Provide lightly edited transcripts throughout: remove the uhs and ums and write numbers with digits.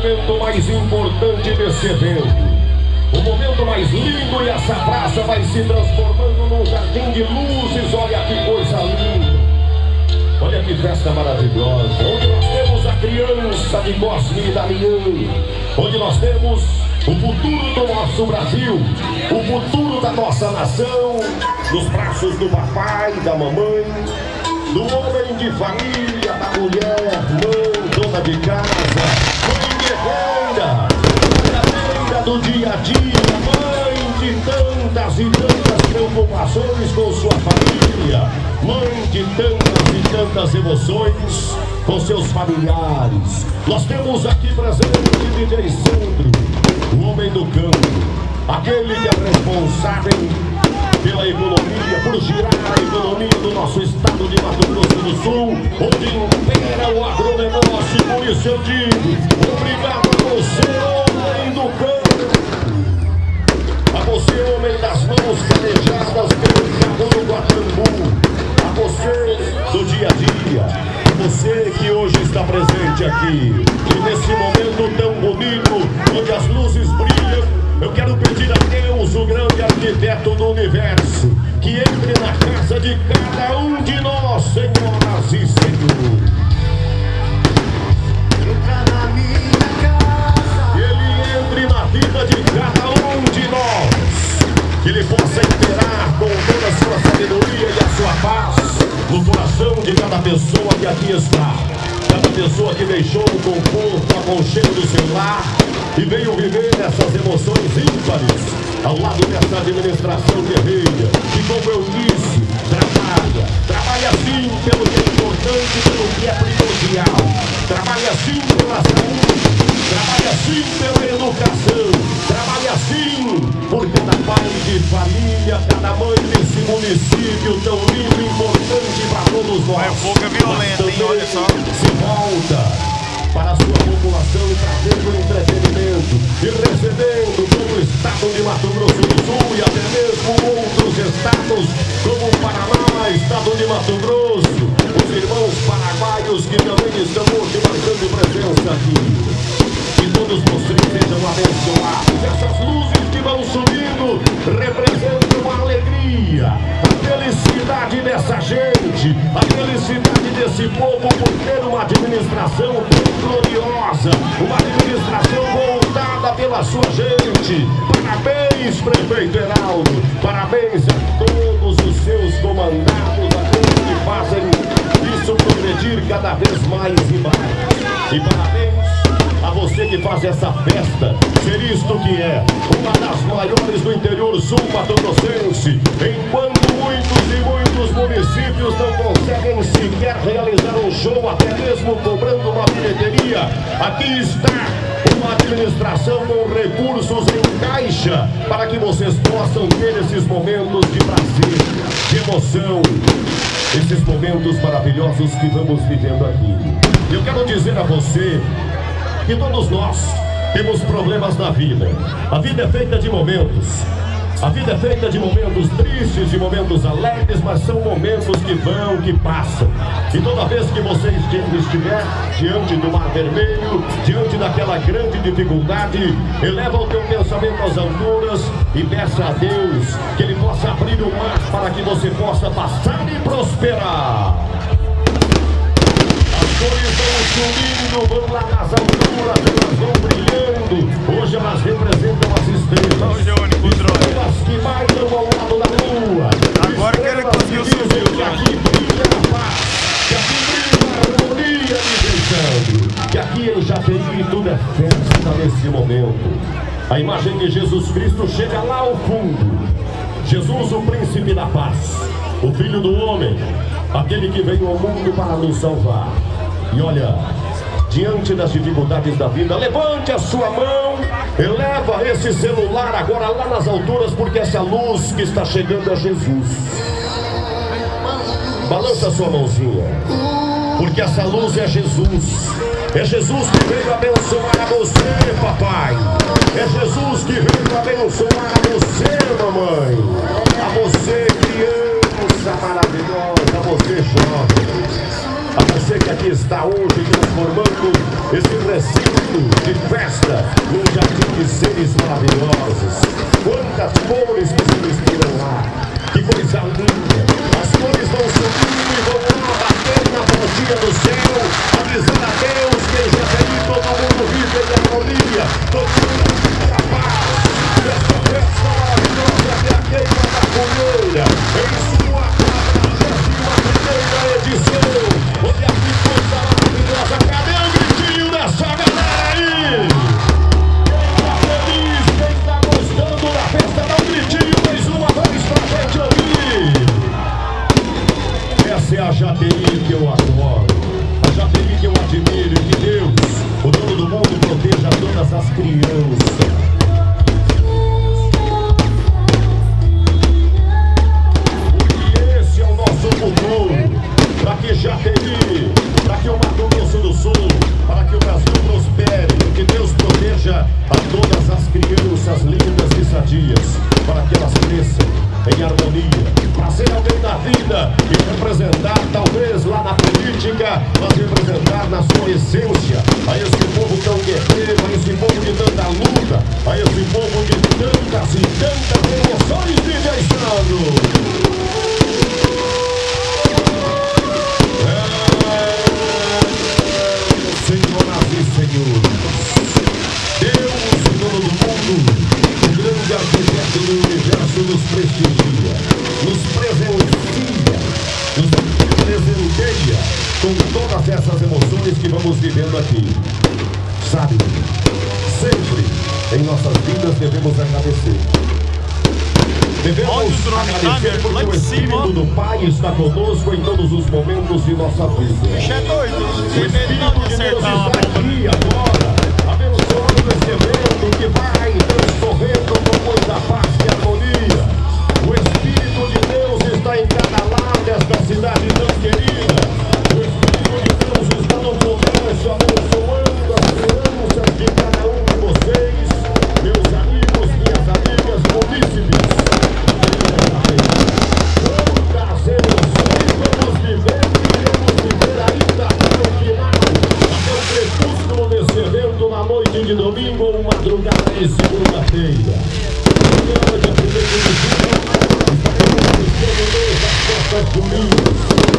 momento mais importante desse evento. O momento mais lindo, e essa praça vai se transformando num jardim de luzes. Olha que coisa linda. Olha que festa maravilhosa. Onde nós temos a criança de Cosme e Damião. Onde nós temos o futuro do nosso Brasil. O futuro da nossa nação. Nos braços do papai, da mamãe, do homem de família, da mulher, mãe, dona de casa, mãe guerreira, guerreira do dia a dia, mãe de tantas e tantas preocupações com sua família, mãe de tantas e tantas emoções com seus familiares. Nós temos aqui presente o DJ Sandro, o homem do campo, aquele que é responsável pela economia, por girar a economia do nosso estado de Mato Grosso do Sul, onde impera o agronegócio. Por isso eu digo, obrigado a você, homem do campo, a você, homem das mãos calejadas pelo carro do Guatambu, a você do dia a dia, a você que hoje está presente aqui, e nesse momento tão bonito, onde as luzes brilham. Eu quero pedir a Deus, o grande arquiteto do universo, que entre na casa de cada um de nós, senhoras e senhores. Entra na minha casa. Que Ele entre na vida de cada um de nós. Que Ele possa imperar com toda a sua sabedoria e a sua paz no coração de cada pessoa que aqui está. Cada pessoa que deixou o conforto, o aconchego do seu lar e veio viver essas emoções ímpares ao lado dessa administração guerreira, que, como eu disse, trabalha sim pelo que é importante, pelo que é primordial, trabalha sim pela saúde, trabalha sim pela educação, trabalha sim por cada pai de família, cada mãe desse município tão lindo e importante para todos nós. É fogo violento, hein? Olha só. Se volta para a sua população e trazendo entretenimento e recebendo todo o estado de Mato Grosso do Sul e até mesmo outros estados como o Paraná, estado de Mato Grosso, os irmãos paraguaios que também estão hoje marcando presença aqui. Que todos vocês sejam abençoados. Essas luzes que vão subindo representam a alegria, a felicidade dessa gente, a felicidade desse povo por ter uma administração tão gloriosa, uma administração voltada pela sua gente. Parabéns, prefeito Heraldo, parabéns a todos os seus comandados, a todos que fazem isso progredir cada vez mais e mais. E parabéns a você que faz essa festa ser isto que é uma das maiores do interior sul mato-grossense, enquanto muitos municípios não conseguem sequer realizar um show, até mesmo cobrando uma bilheteria. Aqui está uma administração com recursos em caixa para que vocês possam ter esses momentos de prazer, de emoção, esses momentos maravilhosos que vamos vivendo aqui. Eu quero dizer a você que todos nós temos problemas na vida. A vida é feita de momentos. A vida é feita de momentos tristes, de momentos alegres, mas são momentos que vão, que passam. E toda vez que você estiver diante do mar vermelho, diante daquela grande dificuldade, eleva o teu pensamento às alturas e peça a Deus que Ele possa abrir o mar para que você possa passar e prosperar. As cores vão subindo, vão lá nas alturas, elas vão brilhando. Hoje elas representam as estrelas. Estrelas que bailam ao lado da lua. Agora que ele conseguiu subir, que aqui brilha a paz, que aqui brilha a harmonia, dizendo que aqui em Japeri tudo é festa nesse momento. A imagem de Jesus Cristo chega lá ao fundo. Jesus, o príncipe da paz, o filho do homem, aquele que veio ao mundo para nos salvar. E olha, diante das dificuldades da vida, levante a sua mão, eleva esse celular agora lá nas alturas, porque essa luz que está chegando é Jesus. Balança a sua mãozinha, porque essa luz é Jesus. É Jesus que veio abençoar você, papai. É Jesus que veio abençoar você, mamãe. A você, criança maravilhosa, a você, jovem, a você que que está hoje transformando esse recinto de festa num jardim de seres maravilhosos. Quantas cores que se misturam lá, que coisa linda. As cores vão subindo e vão lá bater na pontinha do céu, avisando a Deus que já tem todo mundo vive em harmonia, todo mundo na paz. Essa festa maravilhosa é a queima da fogueira, em sua 41ª edição. Olha que coisa maravilhosa, cadê o gritinho dessa galera aí? Quem tá feliz, quem tá gostando da festa, dá um gritinho mais uma vez pra gente ouvir. Essa é a Jateí que eu adoro, a Jateí que eu admiro, e que Deus, o dono do mundo, proteja todas as crianças. Para que Jateí, para que o Mato Grosso do Sul, para que o Brasil prospere, que Deus proteja a todas as crianças lindas e sadias, para que elas cresçam em harmonia, para ser alguém na vida e representar, talvez lá na política, mas representar na sua essência, a esse povo tão guerreiro, a esse povo de tanta luta, a esse povo de tantas e tantas emoções vivenciando. Senhoras e senhores, Deus, o dono do mundo, o grande arquiteto do universo, nos prestigia, nos presenteia com todas essas emoções que vamos vivendo aqui. Sabe, sempre em nossas vidas devemos agradecer. Devemos agradecer porque o Espírito do Pai está conosco em todos os momentos de nossa vida. Bicho é doido, O Espírito de Deus está aqui agora, abençoando esse evento que vai transcorrendo com muita paz e harmonia. O Espírito de Deus está em cada lado desta cidade tão querida. O Espírito de Deus está no comércio, abençoando as crianças de cada um de vocês, meus amigos, minhas amigas, munícipes. Quantas emoções vamos viver ainda até o final, até o crepúsculo desse evento na noite de domingo ou madrugada de segunda-feira. Dia 1º de julho, estamos unidos.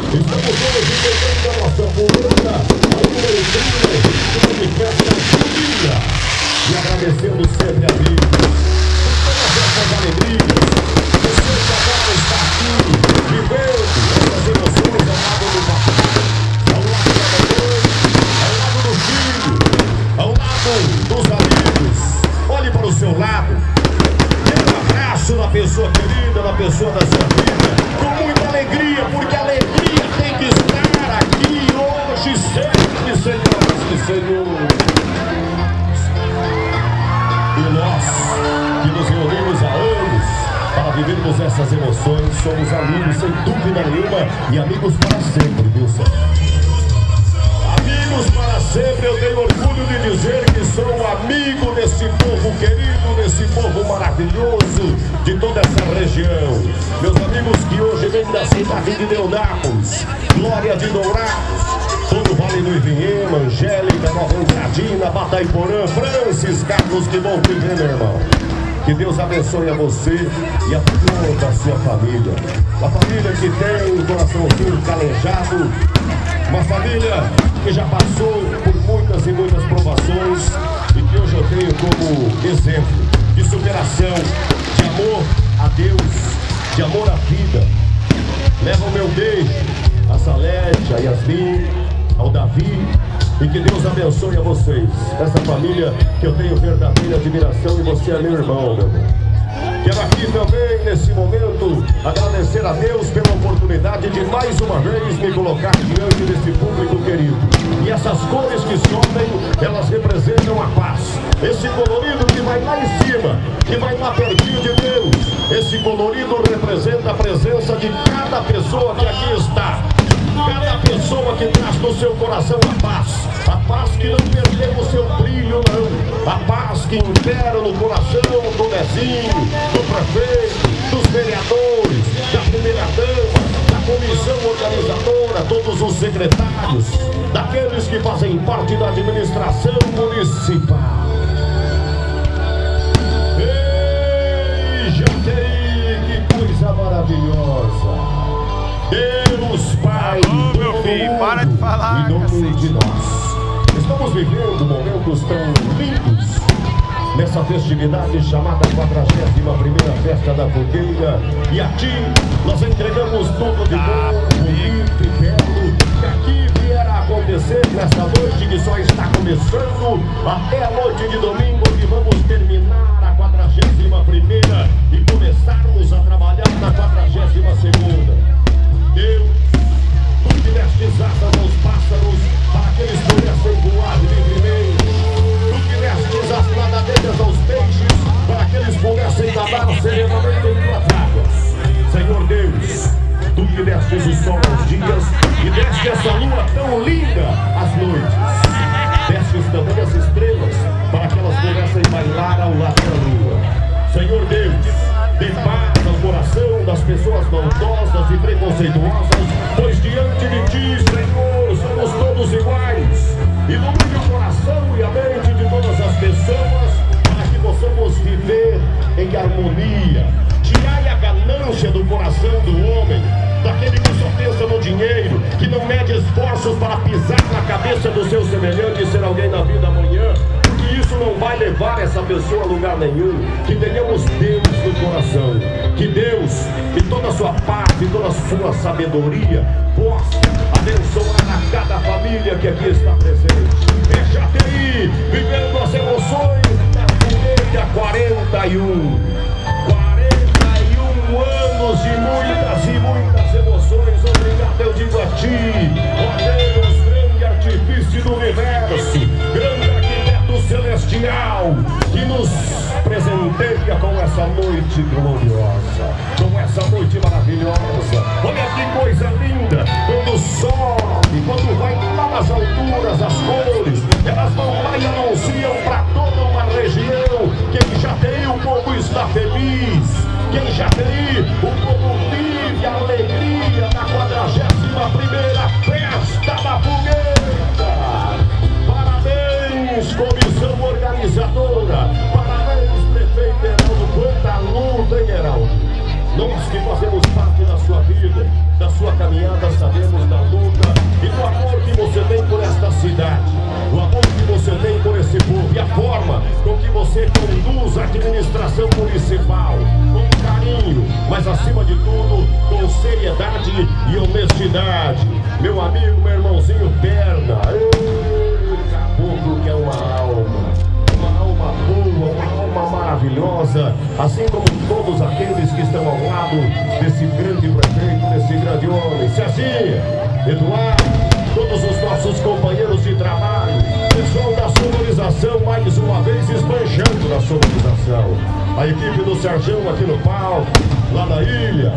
Estamos todos vivendo a nossa política, a número 30, de festa junina, e agradecendo sempre a Deus por todas essas alegrias. Você que agora está aqui, vivendo essas emoções ao lado do papai, ao lado da mamãe, ao lado do filho, ao lado dos amigos. Olhe para o seu lado, dê um abraço na pessoa querida, na pessoa da sua vida, com muita alegria, porque a alegria tem que estar aqui hoje, sempre, senhoras e senhores. E nós, que nos reunimos há anos para vivermos essas emoções, somos amigos sem dúvida nenhuma, e amigos para sempre, viu, senhor? Amigos para sempre, eu tenho orgulho de dizer que sou amigo desse povo querido, desse povo maravilhoso, de toda essa região. Meus amigos que hoje vêm da cidade de Neonápolis, Glória de Dourados, todo o Vale do Ivinhema, Angélica, Nova Andradina, Bataiporã, Francis, Carlos, que bom te ver, meu irmão. Que Deus abençoe a você e a toda a sua família. A família que tem um coraçãozinho calejado, uma família que já passou por muitas e muitas provações e que hoje eu tenho como exemplo de superação, de amor a Deus, de amor à vida. Leva o meu beijo a Salete, a Yasmin, ao Davi, e que Deus abençoe a vocês, essa família que eu tenho verdadeira admiração, e você é meu irmão, meu irmão. Quero aqui também, nesse momento, agradecer a Deus pela oportunidade de mais uma vez me colocar diante desse público querido. E essas cores que sobem, elas representam a paz. Esse colorido que vai lá em cima, que vai lá pertinho de Deus, esse colorido representa a presença de cada pessoa que aqui está. Cada pessoa que traz no seu coração a paz que não perdeu o seu brilho, não. A paz que impera no coração do vizinho, do prefeito, dos vereadores, da primeira-dama, da comissão organizadora, todos os secretários, daqueles que fazem parte da administração municipal. Ei, Jateí, que coisa maravilhosa! Deus Pai, Meu filho, para de falar, em nome cacete. de nós. Estamos vivendo momentos tão lindos nessa festividade chamada 41ª Festa da Fogueira. E aqui nós entregamos tudo de bom, bonito e belo que aqui vier a acontecer nessa noite que só está começando até a noite de domingo, que vamos terminar a 41ª e começarmos a trabalhar na 42ª. Deus, tu que destes asas aos pássaros para que eles pudessem voar livremente. Tu que destes as nadadeiras aos peixes para que eles pudessem nadar serenamente em tuas águas. Senhor Deus, tu que destes o sol aos dias e deste essa lua tão linda às noites. Destes também as estrelas para que elas pudessem bailar ao lado da lua. Senhor Deus, dê paz ao coração das pessoas maldosas e preconceituosas, pois diante de ti, Senhor, somos todos iguais. Ilumine o coração e a mente de todas as pessoas para que possamos viver em harmonia. Tirai a ganância do coração do homem, daquele que só pensa no dinheiro, que não mede esforços para pisar na cabeça do seu semelhante e ser alguém na vida amanhã. Que isso não vai levar essa pessoa a lugar nenhum. Que tenhamos Deus no coração. Que Deus, em toda a sua parte, em toda a sua sabedoria, possa abençoar a cada família que aqui está presente. É Jateí, vivendo as emoções da Fogueira 41. 41 anos de muitas e muitas emoções. Obrigado, eu digo a ti, ó Deus, grande artifício do universo, grande arquiteto celestial, que nos presenteia com essa noite gloriosa, com essa noite maravilhosa. Olha que coisa linda, quando sobe, quando vai lá nas alturas, as cores, elas vão lá e anunciam para toda uma região que em Jateí o povo está feliz, que em Jateí o povo vive a alegria da 41ª Festa da Fogueira. Parabéns, comissão organizadora, parabéns, prefeito Heraldo, quanta luta, hein, Heraldo? Nós que fazemos parte da sua vida, da sua caminhada, sabemos da luta e do amor que você tem por esta cidade, o amor que você tem por esse povo e a forma com que você conduz a administração municipal, com carinho, mas acima de tudo, com seriedade e honestidade. Meu amigo, meu irmãozinho Perna, caboclo que é uma alma boa, uma alma maravilhosa, assim como todos aqueles que estão ao lado desse grande prefeito, desse grande homem. Cezinha, Eduardo, todos os nossos companheiros de trabalho, pessoal da sonorização, mais uma vez esbanjando na sonorização. A equipe do Serjão aqui no palco, lá na ilha,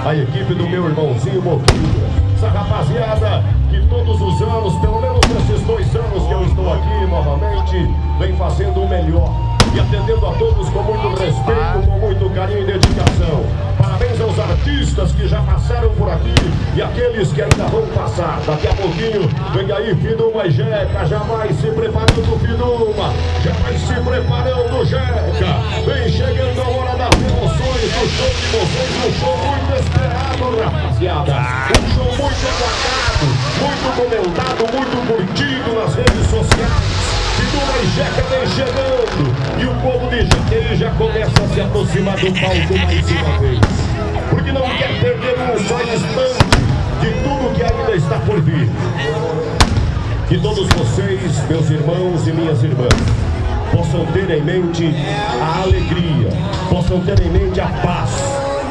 a equipe do meu irmãozinho Boquinha. Essa rapaziada que todos os anos, pelo menos nesses 2 anos que eu estou aqui novamente, vem fazendo o melhor e atendendo a todos com muito respeito, com muito carinho e dedicação. Parabéns aos artistas que já passaram por aqui e aqueles que ainda vão passar. Daqui a pouquinho vem aí Fiduma e Jeca, já vai se preparando Fiduma, já vai se preparando Jeca. Vem chegando a hora das emoções do show de vocês, um show muito esperado, rapaziada. Um show muito aguardado, muito comentado, muito curtido nas redes sociais. Fiduma e Jeca vem chegando e o povo de Jateí já começa a se aproximar do palco mais uma vez, porque não quer perder um só instante de tudo que ainda está por vir. Que todos vocês, meus irmãos e minhas irmãs, possam ter em mente a alegria, possam ter em mente a paz,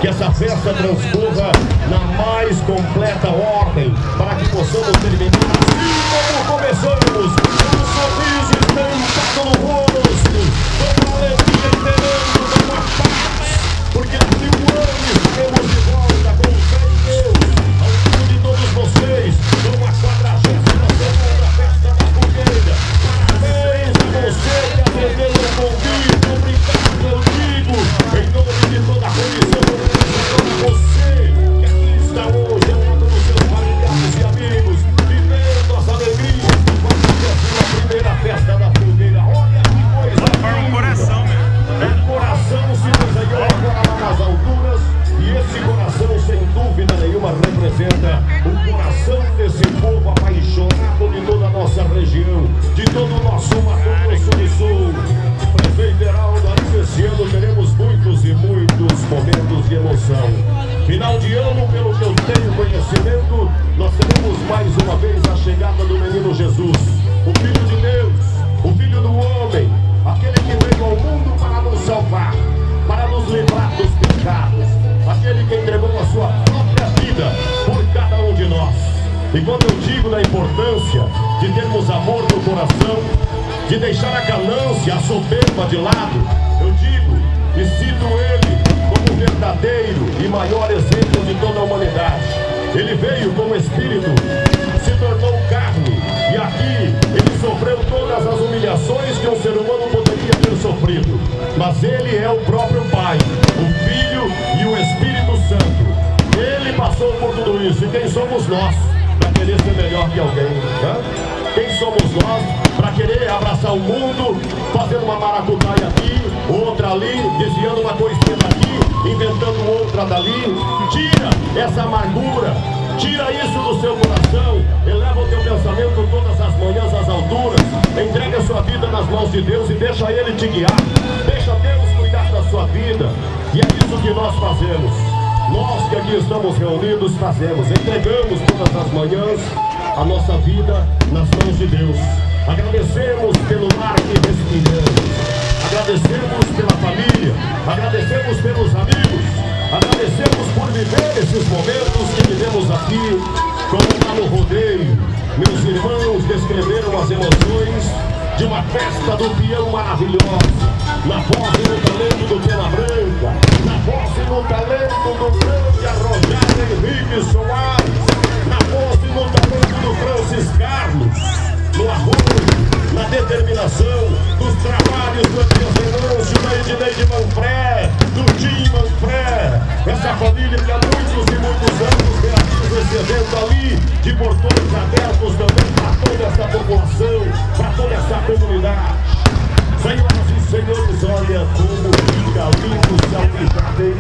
que essa festa transcorra na mais completa ordem, para que possamos terminar assim como começamos, com um sorriso estampado no rosto, com uma alegria imperando, com uma paz, porque há 1000 anos estaremos de volta com fé em Deus, ao lado de todos vocês, numa 42ª Festa da Fogueira. Parabéns a você que atendeu o convite, obrigado, eu digo, em nome de toda a comissão, você que aqui está hoje, região, de todo o nosso Mato Grosso do Sul. Prefeito Heraldo, esse ano teremos muitos e muitos momentos de emoção. Final de ano, pelo que eu tenho conhecimento, nós teremos mais uma vez a chegada do menino Jesus, o Filho de Deus, o Filho do Homem, aquele que veio ao mundo para nos salvar, para nos livrar dos pecados, aquele que entregou a sua própria vida por cada um de nós. E quando eu digo da importância de termos amor no coração, de deixar a ganância, a soberba de lado, eu digo e cito ele como o verdadeiro e maior exemplo de toda a humanidade. Ele veio como Espírito, se tornou carne, e aqui ele sofreu todas as humilhações que um ser humano poderia ter sofrido. Mas ele é o próprio Pai, o Filho e o Espírito Santo. Ele passou por tudo isso. E quem somos nós para querer ser melhor que alguém? Quem somos nós para querer abraçar o mundo, fazendo uma maracutaia aqui, outra ali, desviando uma coisinha daqui, inventando outra dali? Tira essa amargura, tira isso do seu coração, eleva o teu pensamento todas as manhãs às alturas, entrega a sua vida nas mãos de Deus e deixa Ele te guiar, deixa Deus cuidar da sua vida. E é isso que nós fazemos. Nós que aqui estamos reunidos fazemos, entregamos todas as manhãs a nossa vida nas mãos de Deus. Agradecemos pelo ar que respiramos, agradecemos pela família, agradecemos pelos amigos, agradecemos por viver esses momentos que vivemos aqui, como lá no rodeio. Meus irmãos descreveram as emoções de uma festa do peão maravilhosa, na voz e no talento do Pena Branca, na voz e no talento do grande arrojado Henrique Soares, na voz e no talento do Francis Carlos, no arrojo, na determinação dos trabalhos do Epiazenâncio, da Edneide Manfré, do Tim Manfré, essa família que há muitos e muitos anos realiza esse evento ali, de portões abertos também para toda essa população, para toda essa comunidade. Senhoras e senhores, olha como fica lindo o céu de Jardim.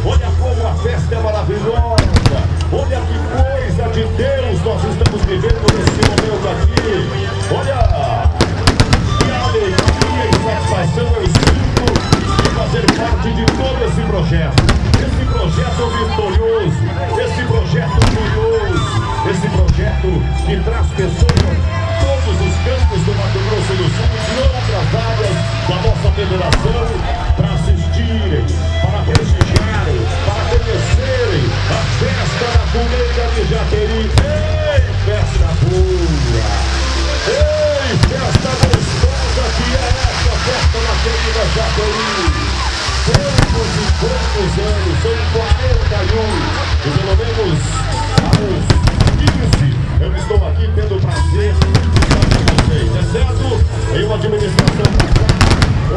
Olha como a festa é maravilhosa. Olha que coisa de Deus nós estamos vivendo nesse momento aqui. Olha que alegria e satisfação eu sinto de fazer parte de todo esse projeto. Esse projeto vitorioso, esse projeto glorioso, esse projeto que traz pessoas todos os campos do Mato Grosso do Sul e de outras áreas da nossa federação para assistirem, para prestigiarem, para conhecerem a festa da Fogueira de Jaqueri. Ei, festa boa! Ei, festa gostosa que é essa festa na querida Jaqueri! Quantos e quantos anos, são 41, e pelo menos há uns 15 eu estou aqui tendo o prazer de estar com vocês, exceto em uma administração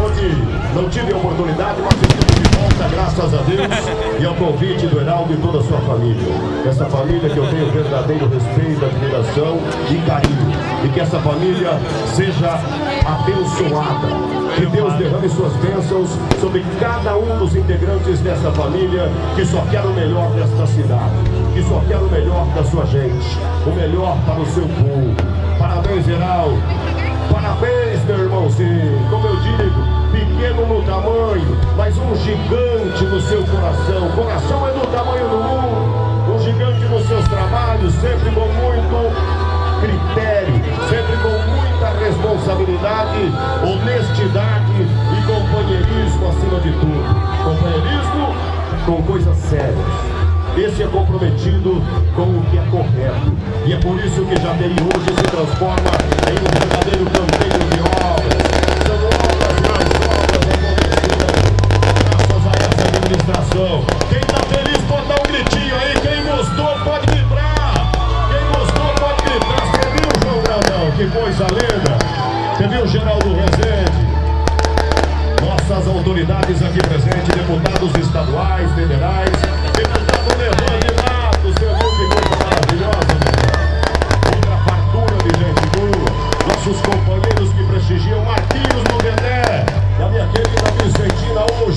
onde não tive a oportunidade, mas estou de volta, graças a Deus, e ao convite do Heraldo e toda a sua família. Essa família que eu tenho verdadeiro respeito, admiração e carinho, e que essa família seja abençoada. Que Deus derrame suas bênçãos sobre cada um dos integrantes dessa família que só quer o melhor desta cidade, que só quer o melhor da sua gente, o melhor para o seu povo. Parabéns, Heraldo. Parabéns, meu irmãozinho. Como eu digo, pequeno no tamanho, mas um gigante no seu coração. O coração é do tamanho do mundo. Um gigante nos seus trabalhos, sempre com muito critério, sempre com muita responsabilidade, honestidade e companheirismo acima de tudo. Companheirismo com coisas sérias. Esse é comprometido com o que é correto. E é por isso que Jaqueri hoje se transforma em um verdadeiro canteiro de obras. São obras mais obras acontecidas graças a essa administração. Quem está feliz pode dar um gritinho aí. Quem gostou pode vibrar. Quem gostou pode gritar. Você viu, João Grandão? Que coisa linda. Você viu, Geraldo Rezende? Nossas autoridades aqui presentes, deputados estaduais, federais, deputado Levante Mato, você viu que coisa maravilhosa, outra fartura de gente boa, nossos companheiros que prestigiam Marquinhos no Dedé, da minha querida Vicentina hoje.